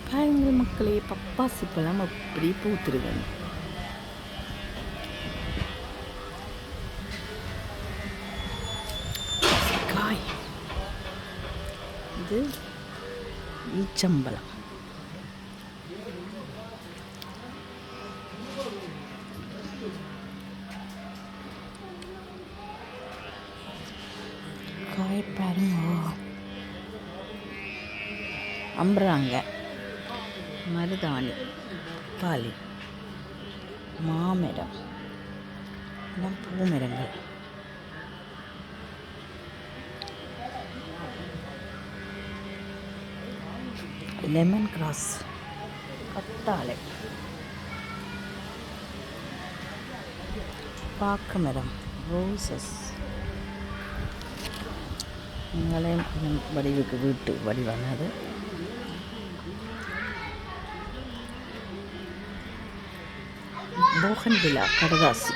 பாருங்கள் மக்களே, பப்பாசி பழம் அப்படி பூத்துருவேன். காய் இது ஈச்சம்பழம். காய் பாருங்க, அம்புறாங்க, மருதாணி, பாலி, மாமரம், பூமரங்கள், லெமன் கிராஸ், கத்தாழை, பாக்கு மரம், ரோசஸ். எங்களையும் வடிவுக்கு வீட்டு வடிவானது. போகன் விழா கடதாசி.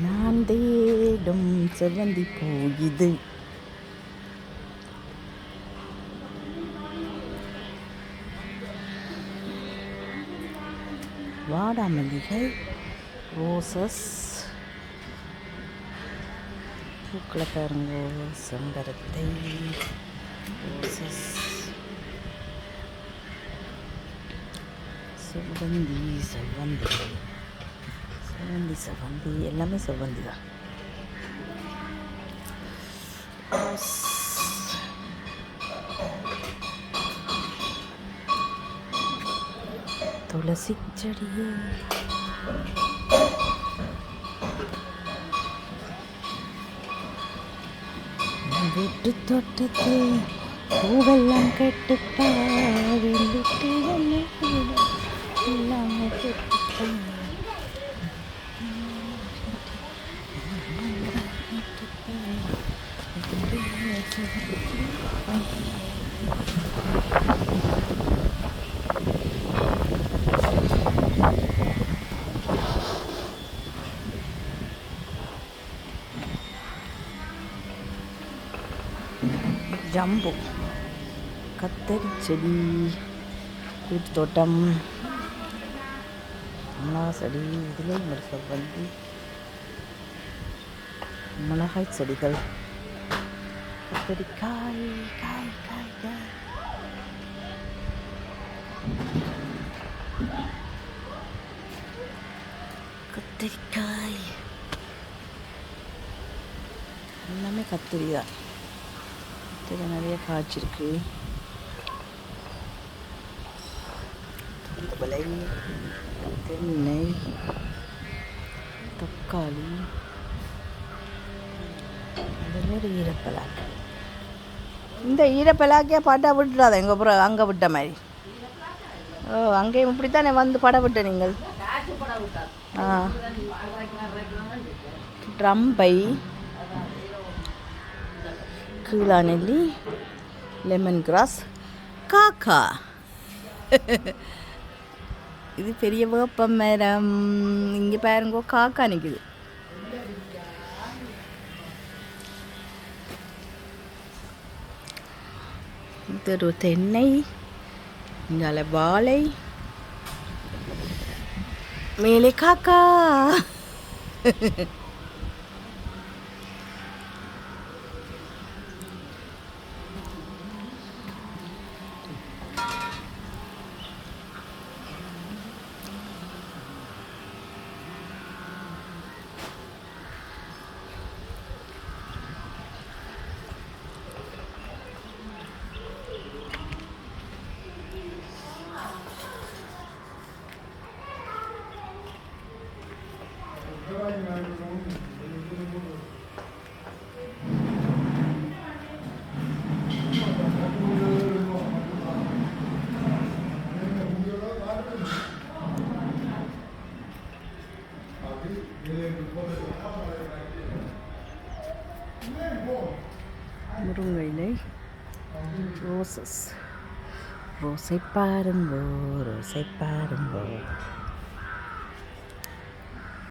நான் தேடும் செவ்வந்தி பூ இது. வாடாமல்லிகை, ரோசஸ், பூக்களை பாருங்க, செம்பருத்தை, ரோசஸ், செவ்வந்தி, செவ்வந்தி, செவ்வந்தி, செவ்வந்தி, எல்லாமே செவ்வந்தி தான். துளசி செடியே, வீட்டு தோட்டத்தில் பூவெல்லாம் கெட்டுப்பா, வீட்டு எல்லாமே கெட்டுப்பா. ஜம்பு, கத்தரி செடி, வீட்டு தோட்டம், மிளகா செடி, இதில் ஒரு செவ்வந்தி, மிளகாய் செடிகள், கத்தரிக்காய், காய் காய் காய், கத்தரிக்காய், எல்லாமே கத்திரி தான். கத்திரி நிறைய காய்ச்சிருக்கு. தூதுவளை, தென்னை, தக்காளி, அதில் ஒரு ஈரப்பலாக்கு. இந்த ஈரப்பலாக்கே பாட்டா விட்டுறாத எங்கள் அப்புறம் அங்கே விட்ட மாதிரி. ஓ, அங்கேயும் இப்படித்தானே வந்து படம் விட்ட நீங்கள். ட்ரம்பை, கீழாநெல்லி, லெமன் கிராஸ், காக்கா. இது பெரிய வேப்ப மரம். இங்கே பாருங்கோ, காக்கா நிற்குது. இது ஒரு தென்னை, இங்கால வாழை, மேலே காக்கா. முருங்கை இலை, ரோசஸ். ரோஸை பாருங்கோ, ரோஸை பாருங்கோ.